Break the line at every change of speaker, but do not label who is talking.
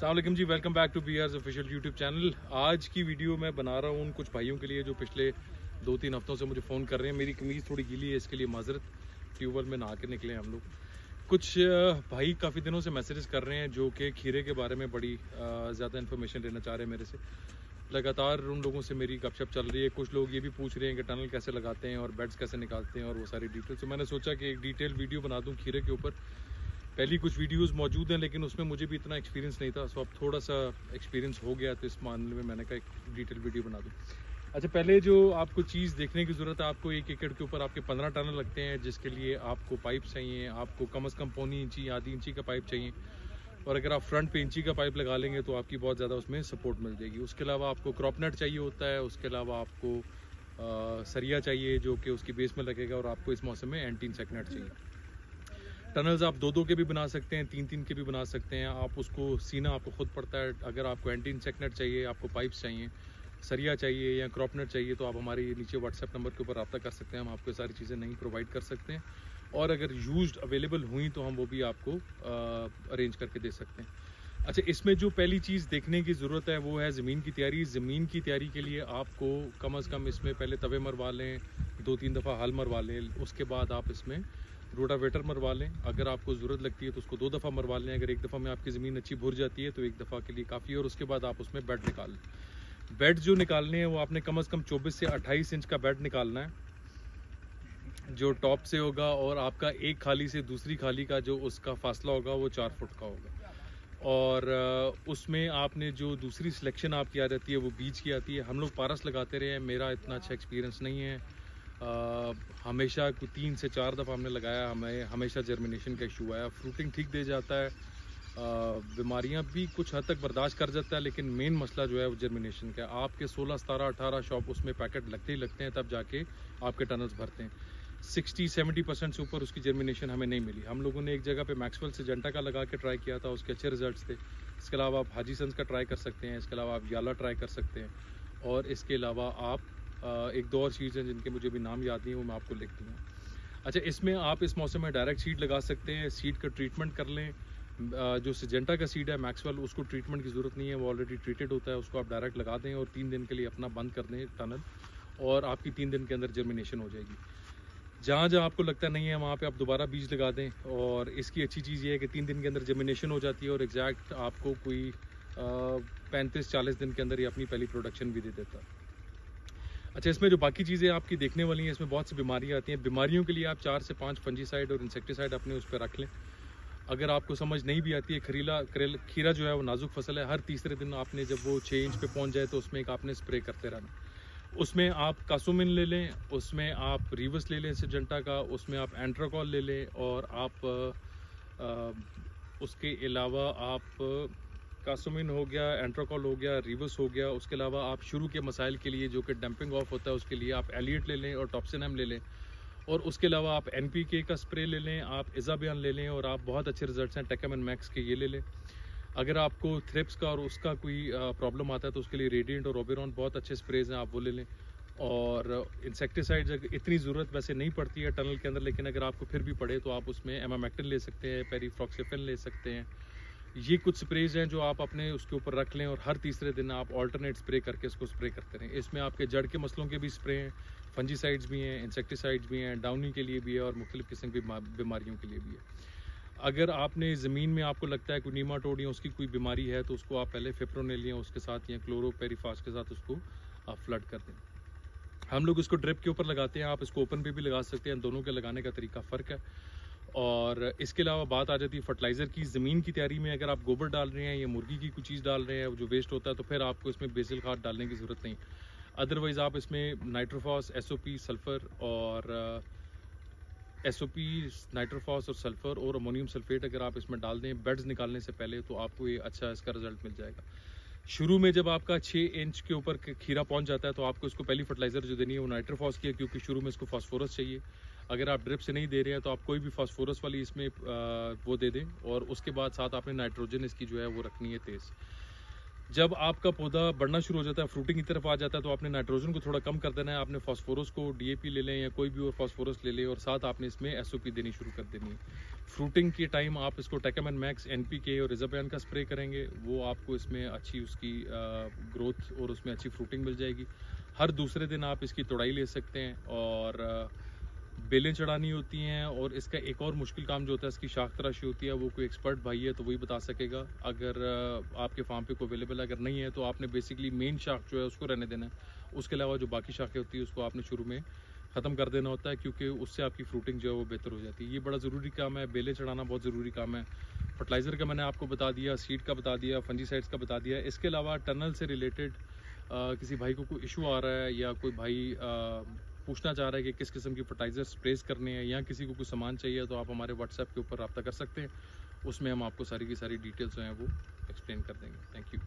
अस्सलाम वालेकुम जी, welcome back to BR's official YouTube channel. आज की वीडियो मैं बना रहा हूँ उन कुछ भाइयों के लिए जो पिछले 2-3 हफ्तों से मुझे फ़ोन कर रहे हैं। मेरी कमीज़ थोड़ी गीली है, इसके लिए माजरत। ट्यूबवेल में नहा के निकले हम लोग। कुछ भाई काफ़ी दिनों से मैसेजेस कर रहे हैं जो कि खीरे के बारे में बड़ी ज़्यादा इन्फॉर्मेशन लेना चाह रहे हैं मेरे से। लगातार उन लोगों से मेरी गपशप चल रही है। कुछ लोग ये भी पूछ रहे हैं कि टनल कैसे लगाते हैं और बेड्स कैसे निकालते हैं और वो सारी डिटेल। तो मैंने सोचा कि एक डिटेल वीडियो बना दूँ खीरे के ऊपर। पहली कुछ वीडियोस मौजूद हैं लेकिन उसमें मुझे भी इतना एक्सपीरियंस नहीं था, सो अब थोड़ा सा एक्सपीरियंस हो गया तो इस मामले में मैंने कहा एक डिटेल वीडियो बना दूं। अच्छा, पहले जो आपको चीज़ देखने की ज़रूरत है, आपको 1 एकड़ के ऊपर आपके 15 टनल लगते हैं, जिसके लिए आपको पाइप चाहिए। आपको कम से कम 1.25 इंची आधी इंची का पाइप चाहिए, और अगर आप फ्रंट पे इंची का पाइप लगा लेंगे तो आपकी बहुत ज़्यादा उसमें सपोर्ट मिल जाएगी। उसके अलावा आपको क्रॉप नेट चाहिए होता है। उसके अलावा आपको सरिया चाहिए जो कि उसकी बेस में लगेगा, और आपको इस मौसम में एंटी इंसेक्ट नेट चाहिए। टनल्स आप 2-2 के भी बना सकते हैं, 3-3 के भी बना सकते हैं। आप उसको सीना आपको खुद पड़ता है। अगर आपको एंटी इंसेक्ट नेट चाहिए, आपको पाइप्स चाहिए, सरिया चाहिए या क्रॉप नेट चाहिए, तो आप हमारे नीचे व्हाट्सएप नंबर के ऊपर रब्ता कर सकते हैं। हम आपको सारी चीज़ें नहीं प्रोवाइड कर सकते हैं, और अगर यूज्ड अवेलेबल हुई तो हम वो भी आपको अरेंज करके दे सकते हैं। अच्छा, इसमें जो पहली चीज़ देखने की ज़रूरत है वो है ज़मीन की तैयारी। ज़मीन की तैयारी के लिए आपको कम से कम इसमें पहले तवे मरवा लें, 2-3 दफ़ा हल मरवा लें। उसके बाद आप इसमें रोटावेटर मरवा लें। अगर आपको ज़रूरत लगती है तो उसको 2 दफ़ा मरवा लें। अगर एक दफ़ा में आपकी ज़मीन अच्छी भुर जाती है तो एक दफ़ा के लिए काफ़ी है, और उसके बाद आप उसमें बेड निकाल लें। बेड जो निकालने हैं वो आपने कम से कम 24 से 28 इंच का बेड निकालना है जो टॉप से होगा, और आपका एक खाली से दूसरी खाली का जो उसका फासला होगा वो 4 फुट का होगा। और उसमें आपने जो दूसरी सिलेक्शन आपकी आ जाती है वो बीज की आती है। हम लोग पारस लगाते रहे हैं, मेरा इतना अच्छा एक्सपीरियंस नहीं है। हमेशा 3 से 4 दफ़ा हमने लगाया, हमें हमेशा जर्मिनेशन का इशू आया। फ्रूटिंग ठीक दे जाता है, बीमारियां भी कुछ हद तक बर्दाश्त कर जाता है, लेकिन मेन मसला जो है वो जर्मिनेशन का है। आपके 16, 17, 18 शॉप उसमें पैकेट लगते ही लगते हैं, तब जाके आपके टनल्स भरते हैं। 60-70% से ऊपर उसकी जर्मिनेशन हमें नहीं मिली। हम लोगों ने एक जगह पे मैक्सवेल सिजेंटा का लगा के ट्राई किया था, उसके अच्छे रिजल्ट्स थे। इसके अलावा आप हाजी सन्स का ट्राई कर सकते हैं। इसके अलावा आप याला ट्राई कर सकते हैं, और इसके अलावा आप एक दो और चीज़ हैं जिनके मुझे भी नाम याद नहीं, वो मैं आपको लिख दूँगा। अच्छा, इसमें आप इस मौसम में डायरेक्ट सीड लगा सकते हैं। सीड का ट्रीटमेंट कर लें। जो सिजेंटा का सीड है मैक्सवेल, उसको ट्रीटमेंट की ज़रूरत नहीं है, वो ऑलरेडी ट्रीटेड होता है। उसको आप डायरेक्ट लगा दें और 3 दिन के लिए अपना बंद कर दें टनल, और आपकी 3 दिन के अंदर जर्मिनेशन हो जाएगी। जहाँ जहाँ आपको लगता नहीं है वहाँ पे आप दोबारा बीज लगा दें। और इसकी अच्छी चीज़ ये है कि 3 दिन के अंदर जर्मिनेशन हो जाती है, और एग्जैक्ट आपको कोई 35-40 दिन के अंदर ही अपनी पहली प्रोडक्शन भी दे देता है। अच्छा, इसमें जो बाकी चीज़ें आपकी देखने वाली हैं, इसमें बहुत सी बीमारियां आती हैं। बीमारियों के लिए आप 4 से 5 फंजीसाइड और इंसेक्टिसाइड अपने उस पर रख लें। अगर आपको समझ नहीं भी आती है, खीरा जो है वो नाजुक फसल है। हर तीसरे दिन आपने जब वो 6 इंच पे पहुंच जाए तो उसमें एक आपने स्प्रे करते रहना। उसमें आप कासोमिन ले लें, उसमें आप रिवस ले लें सिजेंटा का, उसमें आप एंट्राकॉल ले लें, और आप उसके अलावा आप कासोमिन हो गया, एंट्राकॉल हो गया, रिवस हो गया। उसके अलावा आप शुरू के मसाइल के लिए जो कि डंपिंग ऑफ होता है उसके लिए आप एलियट ले लें और टॉप्सिनम ले लें। और उसके अलावा आप एनपीके का स्प्रे ले लें, आप इजाबियान ले लें, और आप बहुत अच्छे रिजल्ट्स हैं टेकम एंड मैक्स के, ये ले लें। अगर आपको थ्रिप्स का और उसका कोई प्रॉब्लम आता है तो उसके लिए रेडिएंट और ओबेरॉन बहुत अच्छे स्प्रेज हैं, आप वो ले लें। और इंसेक्टिसाइड्स इतनी ज़रूरत वैसे नहीं पड़ती है टनल के अंदर, लेकिन अगर आपको फिर भी पड़े तो आप उसमें एमामेक्टिन ले सकते हैं, पेरीफ्लॉक्सिफेन ले सकते हैं। ये कुछ स्प्रेज हैं जो आप अपने उसके ऊपर रख लें, और हर तीसरे दिन आप ऑल्टरनेट स्प्रे करके इसको स्प्रे करते रहें। इसमें आपके जड़ के मसलों के भी स्प्रे हैं, फंजीसाइड्स भी हैं, इंसेक्टिसाइड्स भी हैं, डाउनी के लिए भी है, और मुख्तलिफ किस्म की बीमारियों के लिए भी है। अगर आपने ज़मीन में आपको लगता है कोई नीमाटोड या उसकी कोई बीमारी है तो उसको आप पहले फिप्रोनेल या उसके साथ या क्लोरोपेरीफास के साथ उसको आप फ्लड कर दें। हम लोग इसको ड्रिप के ऊपर लगाते हैं, आप इसको ओपन पे भी लगा सकते हैं। दोनों के लगाने का तरीका फ़र्क है। और इसके अलावा बात आ जाती है फर्टिलाइज़र की। ज़मीन की तैयारी में अगर आप गोबर डाल रहे हैं या मुर्गी की कुछ चीज़ डाल रहे हैं जो वेस्ट होता है, तो फिर आपको इसमें बेसिल खाद डालने की ज़रूरत नहीं। अदरवाइज़ आप इसमें नाइट्रोफॉस, एसओपी, सल्फ़र और एसओपी, नाइट्रोफॉस और सल्फ़र और अमोनियम सल्फेट अगर आप इसमें डाल दें बेड्स निकालने से पहले, तो आपको ये अच्छा इसका रिजल्ट मिल जाएगा। शुरू में जब आपका 6 इंच के ऊपर खीरा पहुंच जाता है तो आपको इसको पहली फर्टिलाइज़र जो देनी है वो नाइट्रोफॉस की है, क्योंकि शुरू में इसको फास्फोरस चाहिए। अगर आप ड्रिप से नहीं दे रहे हैं तो आप कोई भी फास्फोरस वाली इसमें वो दे दें, और उसके बाद साथ आपने नाइट्रोजन इसकी जो है वो रखनी है तेज़। जब आपका पौधा बढ़ना शुरू हो जाता है, फ्रूटिंग की तरफ आ जाता है, तो आपने नाइट्रोजन को थोड़ा कम कर देना है। आपने फास्फोरस को डीएपी ले लें या कोई भी और फास्फोरस ले लें, और साथ आपने इसमें एसओपी देनी शुरू कर देनी है। फ्रूटिंग के टाइम आप इसको टेकामैन मैक्स, एनपीके और रिजर्बैन का स्प्रे करेंगे, वो आपको इसमें अच्छी उसकी ग्रोथ और उसमें अच्छी फ्रूटिंग मिल जाएगी। हर दूसरे दिन आप इसकी तोड़ाई ले सकते हैं और बेलें चढ़ानी होती हैं। और इसका एक और मुश्किल काम जो होता है, इसकी शाख तराशी होती है, वो कोई एक्सपर्ट भाई है तो वही बता सकेगा। अगर आपके फार्म पे कोई अवेलेबल अगर नहीं है तो आपने बेसिकली मेन शाख जो है उसको रहने देना है। उसके अलावा जो बाकी शाखें होती है उसको आपने शुरू में ख़त्म कर देना होता है, क्योंकि उससे आपकी फ्रूटिंग जो है वो बेहतर हो जाती है। ये बड़ा ज़रूरी काम है, बेलें चढ़ाना बहुत ज़रूरी काम है। फर्टिलाइज़र का मैंने आपको बता दिया, सीड का बता दिया, फंजीसाइड्स का बता दिया। इसके अलावा टनल से रिलेटेड किसी भाई को कोई इशू आ रहा है या कोई भाई पूछना चाह रहा है कि किस किस्म की फर्टाइज़र स्प्रेस करने हैं या किसी को कुछ सामान चाहिए, तो आप हमारे व्हाट्सएप के ऊपर रब्ता कर सकते हैं। उसमें हम आपको सारी की सारी डिटेल्स जो हैं वो एक्सप्लेन कर देंगे। Thank you.